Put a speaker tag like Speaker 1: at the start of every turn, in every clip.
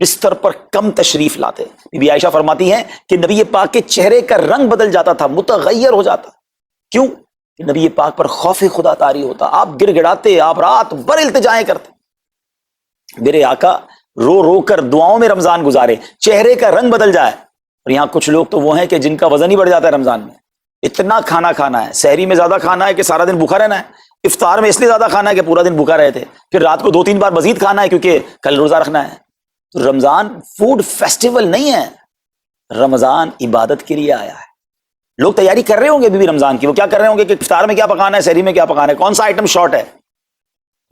Speaker 1: بستر پر کم تشریف لاتے. بی بی عائشہ فرماتی ہیں کہ نبی پاک کے چہرے کا رنگ بدل جاتا تھا, متغیر ہو جاتا. کیوں؟ کہ نبی پاک پر خوف خدا طاری ہوتا. آپ گر گڑاتے, آپ رات بھر التجائیں کرتے. میرے آقا رو رو کر دعاؤں میں رمضان گزارے, چہرے کا رنگ بدل جائے. اور یہاں کچھ لوگ تو وہ ہیں کہ جن کا وزن ہی بڑھ جاتا ہے رمضان میں. اتنا کھانا کھانا ہے, سحری میں زیادہ کھانا ہے کہ سارا دن بھوکا رہنا ہے, افطار میں اس لیے زیادہ کھانا ہے کہ پورا دن بھوکا رہے تھے, پھر رات کو 2-3 بار مزید کھانا ہے کیونکہ کل روزہ رکھنا ہے. تو رمضان فوڈ فیسٹیول نہیں ہے, رمضان عبادت کے لیے آیا ہے. لوگ تیاری کر رہے ہوں گے بھی رمضان کی, وہ کیا کر رہے ہوں گے کہ افطار میں کیا پکانا ہے, سحری میں کیا پکانا ہے, کون سا آئٹم شارٹ ہے.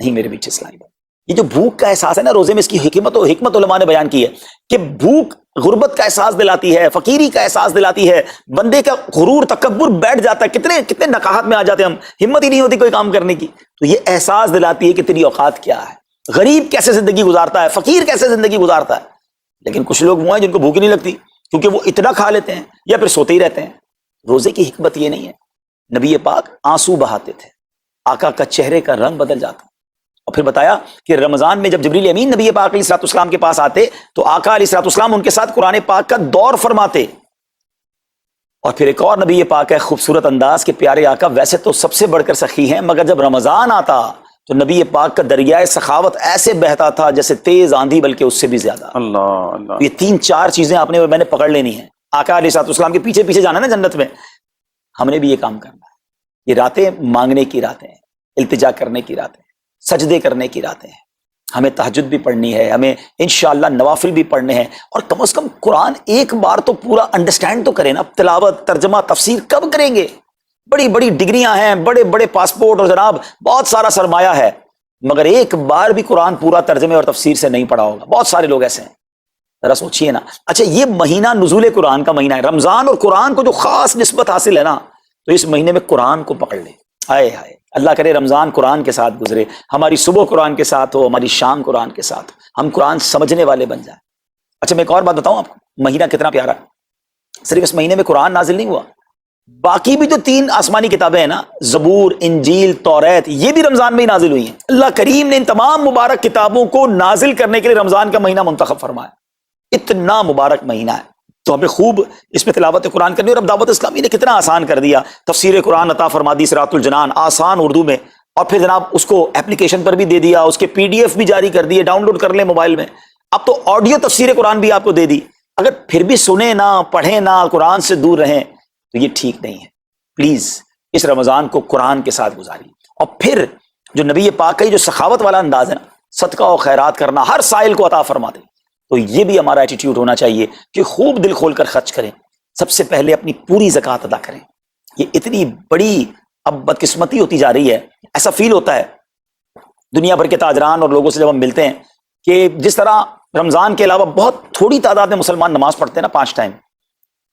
Speaker 1: نہیں میرے پیچھے اسلامی بات, یہ جو بھوک کا احساس ہے نا روزے میں, اس کی حکمت علماء نے بیان کی ہے کہ بھوک غربت کا احساس دلاتی ہے, فقیری کا احساس دلاتی ہے, بندے کا غرور تکبر بیٹھ جاتا ہے, کتنے نقاہت میں آ جاتے ہیں ہم, ہمت ہی نہیں ہوتی کوئی کام کرنے کی. تو یہ احساس دلاتی ہے کہ تیری اوقات کیا ہے, غریب کیسے زندگی گزارتا ہے, فقیر کیسے زندگی گزارتا ہے. لیکن کچھ لوگ وہ ہیں جن کو بھوک نہیں لگتی کیونکہ وہ اتنا کھا لیتے ہیں یا پھر سوتے ہی رہتے ہیں. روزے کی حکمت یہ نہیں ہے. نبی پاک آنسو بہاتے تھے, آقا کا چہرے کا رنگ بدل جاتا. اور پھر بتایا کہ رمضان میں جب جبریل امین نبی پاک علیہ الصلوۃ والسلام کے پاس آتے تو آقا علیہ الصلوۃ والسلام ان کے ساتھ قرآن پاک کا دور فرماتے. اور پھر ایک اور نبی پاک ہے خوبصورت انداز کے پیارے آقا ویسے تو سب سے بڑھ کر سخی ہیں, مگر جب رمضان آتا تو نبی پاک کا دریائے سخاوت ایسے بہتا تھا جیسے تیز آندھی, بلکہ اس سے بھی زیادہ. اللہ, یہ 3-4 چیزیں آپ نے اور میں نے پکڑ لینی ہیں. آقا علیہ الصلوۃ والسلام کے پیچھے پیچھے جانا نا جنت میں, ہم نے بھی یہ کام کرنا ہے. یہ راتیں مانگنے کی راتیں ہیں, التجا کرنے کی راتیں, سجدے کرنے کی راتیں ہیں. ہمیں تہجد بھی پڑھنی ہے, ہمیں انشاءاللہ نوافل بھی پڑھنے ہیں, اور کم از کم قرآن ایک بار تو پورا انڈرسٹینڈ تو کریں نا. تلاوت, ترجمہ, تفسیر کب کریں گے؟ بڑی بڑی ڈگریاں ہیں, بڑے بڑے پاسپورٹ اور جناب بہت سارا سرمایہ ہے, مگر ایک بار بھی قرآن پورا ترجمے اور تفسیر سے نہیں پڑھا ہوگا. بہت سارے لوگ ایسے ہیں, ذرا سوچئے نا. اچھا یہ مہینہ نزول قرآن کا مہینہ ہے, رمضان اور قرآن کو جو خاص نسبت حاصل ہے نا, تو اس مہینے میں قرآن کو پکڑ لیں. ہائے ہائے, اللہ کرے رمضان قرآن کے ساتھ گزرے, ہماری صبح قرآن کے ساتھ ہو, ہماری شام قرآن کے ساتھ, ہم قرآن سمجھنے والے بن جائیں. اچھا میں ایک اور بات بتاؤں آپ کو, مہینہ کتنا پیارا ہے. صرف اس مہینے میں قرآن نازل نہیں ہوا, باقی بھی جو 3 آسمانی کتابیں ہیں نا, زبور, انجیل, توریت, یہ بھی رمضان میں ہی نازل ہوئی ہیں. اللہ کریم نے ان تمام مبارک کتابوں کو نازل کرنے کے لیے رمضان کا مہینہ منتخب فرمایا. اتنا مبارک مہینہ ہے, تو ہمیں خوب اس میں تلاوت قرآن کرنی. اور اب دعوت اسلامی نے کتنا آسان کر دیا, تفسیر قرآن عطا فرما دی صراط الجنان آسان اردو میں, اور پھر جناب اس کو اپلیکیشن پر بھی دے دیا, اس کے PDF بھی جاری کر دیے, ڈاؤن لوڈ کر لیں موبائل میں. اب تو آڈیو تفسیر قرآن بھی آپ کو دے دی. اگر پھر بھی سنیں نہ, پڑھیں نہ, قرآن سے دور رہیں تو یہ ٹھیک نہیں ہے. پلیز اس رمضان کو قرآن کے ساتھ گزاریے. اور پھر جو نبی پاک کا جو سخاوت والا انداز ہے نا, صدقہ و خیرات کرنا, ہر سائل کو عطا فرما دے, تو یہ بھی ہمارا ایٹیٹیوڈ ہونا چاہیے کہ خوب دل کھول کر خرچ کریں. سب سے پہلے اپنی پوری زکوٰۃ ادا کریں. یہ اتنی بڑی اب بدقسمتی ہوتی جا رہی ہے, ایسا فیل ہوتا ہے دنیا بھر کے تاجران اور لوگوں سے جب ہم ملتے ہیں کہ جس طرح رمضان کے علاوہ بہت تھوڑی تعداد میں مسلمان نماز پڑھتے ہیں نا 5 ٹائم,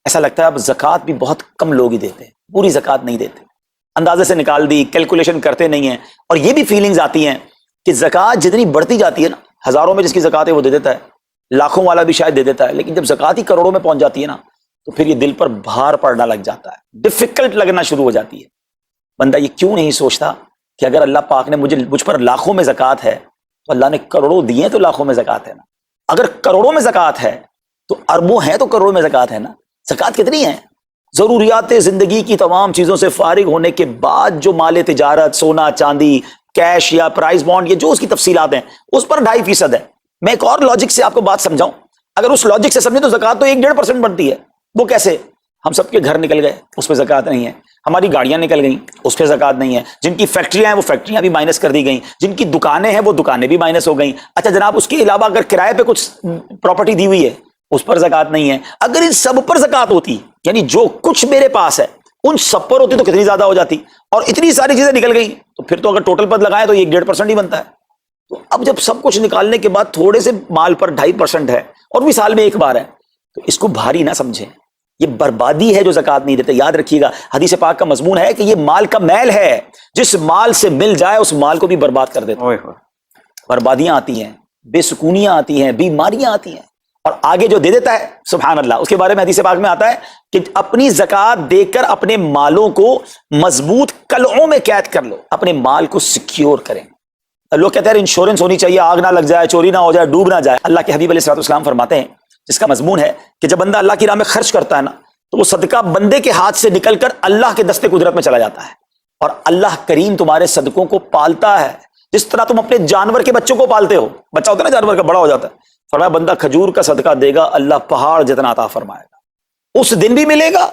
Speaker 1: ایسا لگتا ہے اب زکوٰۃ بھی بہت کم لوگ ہی دیتے ہیں, پوری زکوٰۃ نہیں دیتے, اندازے سے نکال دی, کیلکولیشن کرتے نہیں ہیں. اور یہ بھی فیلنگز آتی ہیں کہ زکوٰۃ جتنی بڑھتی جاتی ہے نا, ہزاروں میں جس کی زکوٰۃ ہے وہ دے دیتا ہے, لاکھوں والا بھی شاید دے دیتا ہے, لیکن جب زکوٰۃ ہی کروڑوں میں پہنچ جاتی ہے نا, تو پھر یہ دل پر بھار پڑنا لگ جاتا ہے, ڈیفیکلٹ لگنا شروع ہو جاتی ہے. بندہ یہ کیوں نہیں سوچتا کہ اگر اللہ پاک نے مجھ پر لاکھوں میں زکوٰۃ ہے تو اللہ نے کروڑوں دیے تو لاکھوں میں زکوٰۃ ہے نا. اگر کروڑوں میں زکوٰۃ ہے تو اربوں ہیں تو کروڑوں میں زکوٰۃ ہے نا. زکوٰۃ کتنی ہے؟ ضروریات زندگی کی تمام چیزوں سے فارغ ہونے کے بعد جو مال تجارت, سونا چاندی, کیش یا پرائز بانڈ, یہ جو اس کی تفصیلات ہیں, اس پر 2.5% ہے. میں ایک اور لاجک سے آپ کو بات سمجھاؤں, اگر اس لاجک سے سمجھیں تو زکوٰۃ تو 1-1.5% بنتی ہے. وہ کیسے؟ ہم سب کے گھر نکل گئے, اس پہ زکوٰۃ نہیں ہے. ہماری گاڑیاں نکل گئیں, اس پہ زکوٰۃ نہیں ہے. جن کی فیکٹریاں ہیں وہ فیکٹریاں بھی مائنس کر دی گئیں, جن کی دکانیں ہیں وہ دکانیں بھی مائنس ہو گئیں. اچھا جناب اس کے علاوہ اگر کرائے پہ کچھ پراپرٹی دی ہوئی ہے اس پر زکوٰۃ نہیں ہے. اگر ان سب پر زکوٰۃ ہوتی, یعنی جو کچھ میرے پاس ہے ان سب پر ہوتی تو کتنی زیادہ ہو جاتی, اور اتنی ساری چیزیں نکل گئیں تو پھر تو اگر ٹوٹل پر لگائیں تو یہ 1.5% ہی بنتا ہے. تو اب جب سب کچھ نکالنے کے بعد تھوڑے سے مال پر 2.5% ہے اور بھی سال میں ایک بار ہے, تو اس کو بھاری نہ سمجھیں. یہ بربادی ہے جو زکوٰۃ نہیں دیتے. یاد رکھیے گا حدیث پاک کا مضمون ہے کہ یہ مال کا میل ہے, جس مال سے مل جائے اس مال کو بھی برباد کر دیتا ہے. بربادیاں آتی ہیں, بے سکونیاں آتی ہیں, بیماریاں آتی ہیں, اور آگے جو دے دیتا ہے سبحان اللہ, اس کے بارے میں حدیث پاک میں آتا ہے کہ اپنی زکوٰۃ دے کر اپنے مالوں کو مضبوط قلعوں میں قید کر لو, اپنے مال کو سیکیور کریں. لوگ کہتے ہیں انشورنس ہونی چاہیے، آگ نہ لگ جائے، چوری نہ ہو جائے، ڈوب نہ جائے۔ اللہ کے حبیب علیہ الصلوۃ والسلام فرماتے ہیں، جس کا مضمون ہے کہ جب بندہ اللہ کی راہ میں خرچ کرتا ہے نا تو وہ صدقہ بندے کے ہاتھ سے نکل کر اللہ کے دستے قدرت میں چلا جاتا ہے، اور اللہ کریم تمہارے صدقوں کو پالتا ہے جس طرح تم اپنے جانور کے بچوں کو پالتے ہو۔ بچہ ہوتا ہے نا جانور کا، بڑا ہو جاتا ہے، فرمایا بندہ کھجور کا صدقہ دے گا، اللہ پہاڑ جتنا عطا فرمائے گا، اس دن بھی ملے گا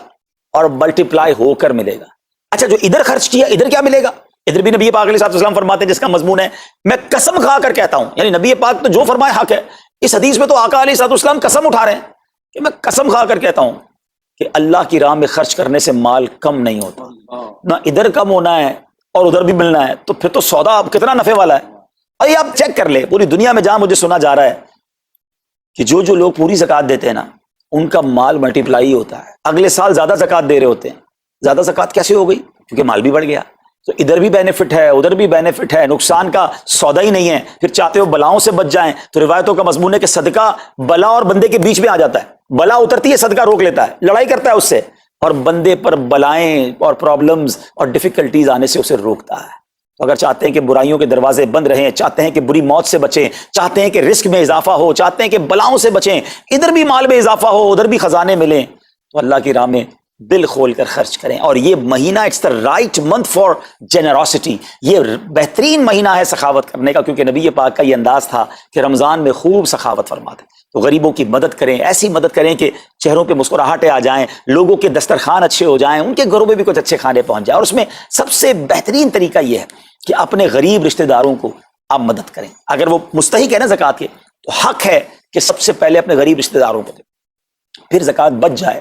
Speaker 1: اور ملٹی پلائی ہو کر ملے گا۔ اچھا، جو ادھر خرچ کیا ادھر کیا ملے گا؟ ادھر بھی نبی پاک علیہ السلام فرماتے ہیں، جس کا مضمون ہے میں قسم کھا کر کہتا ہوں، یعنی نبی پاک تو جو فرمائے حق ہے۔ اس حدیث میں تو آقا علیہ السلام قسم اٹھا رہے ہیں کہ میں قسم کھا کر کہتا ہوں کہ اللہ کی راہ میں خرچ کرنے سے مال کم نہیں ہوتا، نہ ادھر کم ہونا ہے اور ادھر بھی ملنا ہے، تو پھر تو سودا اب کتنا نفع والا ہے۔ ارے آپ چیک کر لیں، پوری دنیا میں جہاں مجھے سنا جا رہا ہے کہ جو لوگ پوری زکوٰۃ دیتے ہیں نا ان کا مال ملٹی پلائی ہوتا ہے، اگلے سال زیادہ زکوٰۃ دے رہے ہوتے ہیں۔ زیادہ زکوٰۃ کیسے ہو گئی؟ کیونکہ مال بھی بڑھ گیا، تو ادھر بھی بینیفٹ ہے ادھر بھی بینیفٹ ہے، نقصان کا سودا ہی نہیں ہے۔ پھر چاہتے ہو بلاؤں سے بچ جائیں تو روایتوں کا مضمون ہے کہ صدقہ بلا اور بندے کے بیچ میں آ جاتا ہے، بلا اترتی ہے صدقہ روک لیتا ہے، لڑائی کرتا ہے اس سے، اور بندے پر بلائیں اور پرابلمز اور ڈیفیکلٹیز آنے سے اسے روکتا ہے۔ تو اگر چاہتے ہیں کہ برائیوں کے دروازے بند رہیں، چاہتے ہیں کہ بری موت سے بچیں، چاہتے ہیں کہ رزق میں اضافہ ہو، چاہتے ہیں کہ بلاؤں سے بچیں، ادھر بھی مال میں اضافہ ہو ادھر بھی خزانے ملیں، تو اللہ کی راہ میں دل کھول کر خرچ کریں۔ اور یہ مہینہ it's the right month for generosity, یہ بہترین مہینہ ہے سخاوت کرنے کا، کیونکہ نبی پاک کا یہ انداز تھا کہ رمضان میں خوب سخاوت فرماتے۔ تو غریبوں کی مدد کریں، ایسی مدد کریں کہ چہروں پہ مسکراہٹیں آ جائیں، لوگوں کے دسترخوان اچھے ہو جائیں، ان کے گھروں میں بھی کچھ اچھے کھانے پہنچ جائیں۔ اور اس میں سب سے بہترین طریقہ یہ ہے کہ اپنے غریب رشتہ داروں کو آپ مدد کریں۔ اگر وہ مستحق ہے نا زکوٰۃ کے تو حق ہے کہ سب سے پہلے اپنے غریب رشتہ داروں کو دیں، پھر زکوٰۃ بچ جائے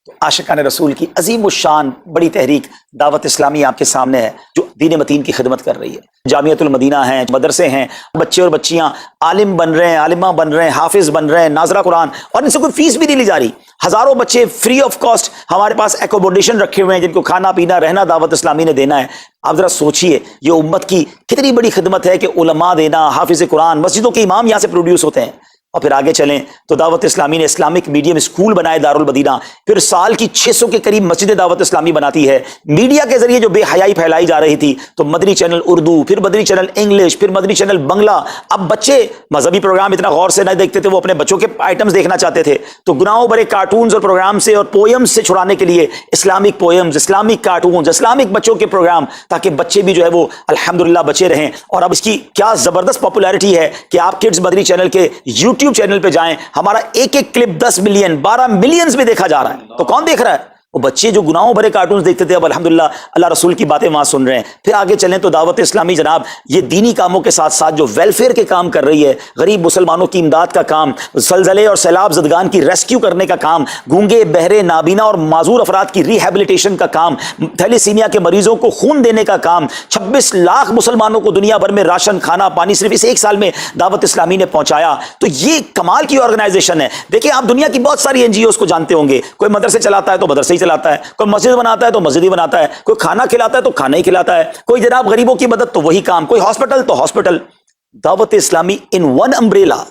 Speaker 1: تو عاشقان رسول کی عظیم الشان بڑی تحریک دعوت اسلامی آپ کے سامنے ہے، جو دین متین کی خدمت کر رہی ہے۔ جامعۃ المدینہ ہیں، مدرسے ہیں، بچے اور بچیاں عالم بن رہے ہیں، عالمہ بن رہے ہیں، حافظ بن رہے ہیں، ناظرہ قرآن، اور ان سے کوئی فیس بھی نہیں لی جا رہی۔ ہزاروں بچے فری آف کاسٹ ہمارے پاس ایکوموڈیشن رکھے ہوئے ہیں، جن کو کھانا پینا رہنا دعوت اسلامی نے دینا ہے۔ آپ ذرا سوچئے یہ امت کی کتنی بڑی خدمت ہے کہ علماء دینا، حافظ قرآن، مسجدوں کے امام یہاں سے پروڈیوس ہوتے ہیں۔ اور پھر آگے چلیں تو دعوت اسلامی نے اسلامک میڈیم اسکول بنائے دارالمدینہ، پھر سال کی 600 کے قریب مسجد دعوت اسلامی بناتی ہے۔ میڈیا کے ذریعے جو بے حیائی پھیلائی جا رہی تھی، تو مدنی چینل اردو، پھر مدنی چینل انگلش، پھر مدنی چینل بنگلہ۔ اب بچے مذہبی پروگرام اتنا غور سے نہیں دیکھتے تھے، وہ اپنے بچوں کے آئٹمز دیکھنا چاہتے تھے، تو گناہوں بھرے کارٹونز اور پروگرام سے اور پوئمز سے چھڑانے کے لیے Islamic poems, Islamic cartoons, Islamic بچوں کے پروگرام، تاکہ بچے بھی جو ہے وہ الحمدللہ بچے رہیں۔ اور اب اس کی کیا زبردست پاپولیرٹی ہے کہ آپ کڈز مدنی چینل کے یوٹیوب چینل پہ جائیں، ہمارا ایک ایک کلپ 10 ملین 12 ملینز میں دیکھا جا رہا ہے۔ تو کون دیکھ رہا ہے؟ وہ بچے جو گناہوں بھرے کارٹونز دیکھتے تھے، اب الحمدللہ اللہ رسول کی باتیں وہاں سن رہے ہیں۔ پھر آگے چلیں تو دعوت اسلامی جناب یہ دینی کاموں کے ساتھ ساتھ جو ویلفیئر کے کام کر رہی ہے، غریب مسلمانوں کی امداد کا کام، زلزلے اور سیلاب زدگان کی ریسکیو کرنے کا کام، گونگے بہرے نابینا اور معذور افراد کی ریہیبلیٹیشن کا کام، تھیلیسیمیا کے مریضوں کو خون دینے کا کام، 26 لاکھ مسلمانوں کو دنیا بھر میں راشن، کھانا، پانی صرف اس ایک سال میں دعوت اسلامی نے پہنچایا۔ تو یہ کمال کی آرگنائزیشن ہے۔ دیکھیں آپ دنیا کی بہت ساری NGOs کو جانتے ہوں گے، کوئی مدرسے چلاتا ہے تو مدرسے ہی چلاتا ہے، کوئی مسجد بناتا ہے تو مسجد ہی بناتا ہے، کوئی کھانا کھلاتا ہے تو کھانا ہی کھلاتا ہے، کوئی جناب غریبوں کی مدد تو وہی کام، کوئی ہاسپٹل تو ہاسپٹل۔ دعوت اسلامی ان ون امبریلا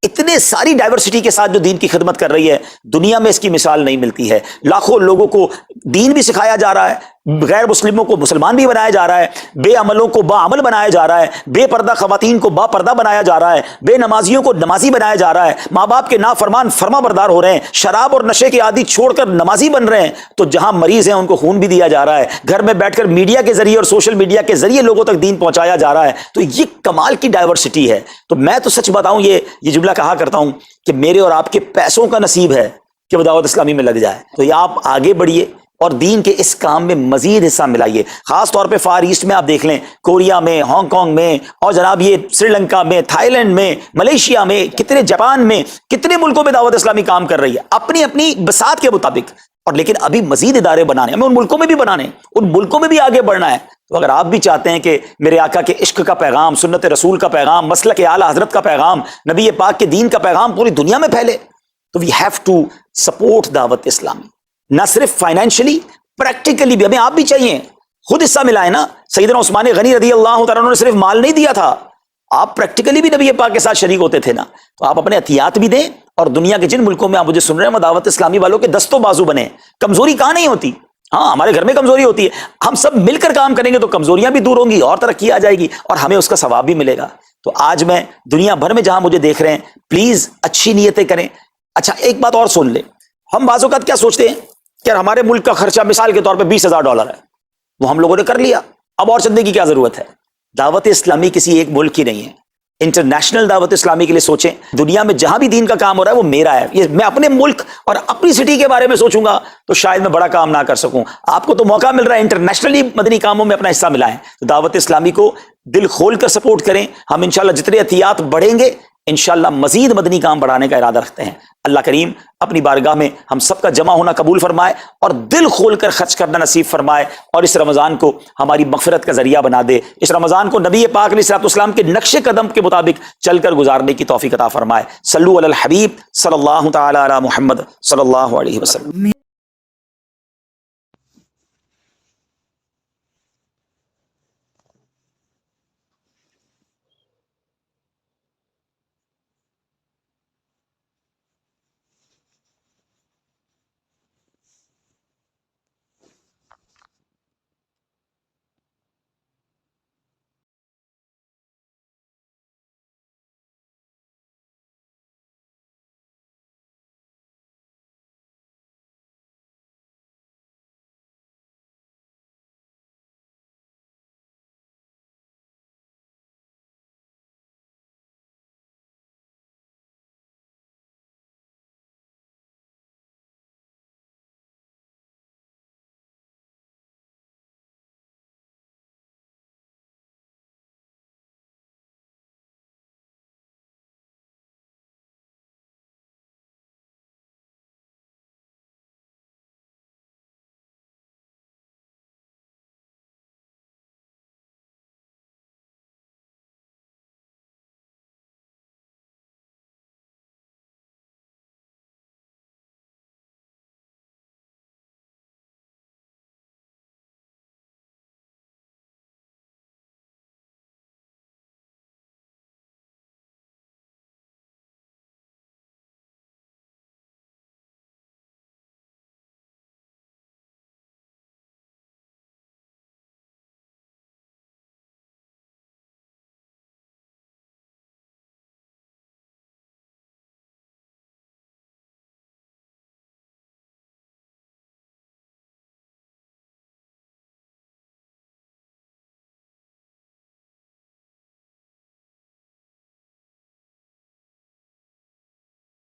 Speaker 1: اتنے ساری ڈائیورسٹی کے ساتھ جو دین کی خدمت کر رہی ہے، دنیا میں اس کی مثال نہیں ملتی ہے۔ لاکھوں لوگوں کو دین بھی سکھایا جا رہا ہے، غیر مسلموں کو مسلمان بھی بنایا جا رہا ہے، بے عملوں کو با عمل بنایا جا رہا ہے، بے پردہ خواتین کو با پردہ بنایا جا رہا ہے، بے نمازیوں کو نمازی بنایا جا رہا ہے، ماں باپ کے نافرمان فرما بردار ہو رہے ہیں، شراب اور نشے کے عادی چھوڑ کر نمازی بن رہے ہیں۔ تو جہاں مریض ہیں ان کو خون بھی دیا جا رہا ہے، گھر میں بیٹھ کر میڈیا کے ذریعے اور سوشل میڈیا کے ذریعے لوگوں تک دین پہنچایا جا رہا ہے۔ تو یہ کمال کی ڈائیورسٹی ہے۔ تو میں تو سچ بتاؤں، یہ جملہ کہا کرتا ہوں کہ میرے اور آپ کے پیسوں کا نصیب ہے کہ وہ دعوت اسلامی میں لگ جائے۔ تو یہ آپ آگے بڑھیے اور دین کے اس کام میں مزید حصہ ملائیے۔ خاص طور پہ فار ایسٹ میں آپ دیکھ لیں، کوریا میں، ہانگ کانگ میں، اور جناب یہ سری لنکا میں، تھائی لینڈ میں، ملیشیا میں، کتنے جاپان میں، کتنے ملکوں میں دعوت اسلامی کام کر رہی ہے اپنی اپنی بساط کے مطابق۔ اور لیکن ابھی مزید ادارے بنانے، ہمیں ان ملکوں میں بھی بنانے، ان ملکوں میں بھی آگے بڑھنا ہے۔ تو اگر آپ بھی چاہتے ہیں کہ میرے آقا کے عشق کا پیغام، سنت رسول کا پیغام، مسلک اعلیٰ حضرت کا پیغام، نبی پاک کے دین کا پیغام پوری دنیا میں پھیلے، تو وی ہیو ٹو سپورٹ دعوت اسلامی، نہ صرف فائنینشلی، پریکٹیکلی بھی۔ ہمیں آپ بھی چاہیے، خود حصہ ملائیں نا۔ سیدنا عثمان غنی رضی اللہ تعالیٰ عنہ نے صرف مال نہیں دیا تھا، آپ پریکٹیکلی بھی نبی پاک کے ساتھ شریک ہوتے تھے نا۔ تو آپ اپنے عطیات بھی دیں، اور دنیا کے جن ملکوں میں آپ مجھے سن رہے ہیں وہ دعوت اسلامی والوں کے دست و بازو بنے۔ کمزوری کہاں نہیں ہوتی، ہاں ہمارے گھر میں کمزوری ہوتی ہے، ہم سب مل کر کام کریں گے تو کمزوریاں بھی دور ہوں گی اور ترقی آ جائے گی اور ہمیں اس کا ثواب بھی ملے گا۔ تو آج میں دنیا بھر میں جہاں مجھے دیکھ رہے ہیں، پلیز اچھی نیتیں کریں۔ اچھا ایک بات اور سن لیں، ہم بعض اوقات کیا سوچتے ہیں کہ ہمارے ملک کا خرچہ مثال کے طور پہ $20,000 ہے، وہ ہم لوگوں نے کر لیا، اب اور چندے کی کیا ضرورت ہے؟ دعوت اسلامی کسی ایک ملک کی نہیں ہے، انٹرنیشنل دعوت اسلامی کے لیے سوچیں۔ دنیا میں جہاں بھی دین کا کام ہو رہا ہے وہ میرا ہے، یہ میں اپنے ملک اور اپنی سٹی کے بارے میں سوچوں گا تو شاید میں بڑا کام نہ کر سکوں۔ آپ کو تو موقع مل رہا ہے انٹرنیشنلی مدنی کاموں میں اپنا حصہ ملائیں، تو دعوت اسلامی کو دل کھول کر سپورٹ کریں۔ ہم انشاءاللہ جتنے احتیاط بڑھیں گے انشاءاللہ مزید مدنی کام بڑھانے کا ارادہ رکھتے ہیں۔ اللہ کریم اپنی بارگاہ میں ہم سب کا جمع ہونا قبول فرمائے اور دل کھول کر خرچ کرنا نصیب فرمائے، اور اس رمضان کو ہماری مغفرت کا ذریعہ بنا دے۔ اس رمضان کو نبی پاک علیہ الصلوۃ والسلام کے نقش قدم کے مطابق چل کر گزارنے کی توفیق عطا فرمائے۔ صلو علی الحبیب صلی اللہ تعالی علی محمد صلی اللہ علیہ وسلم۔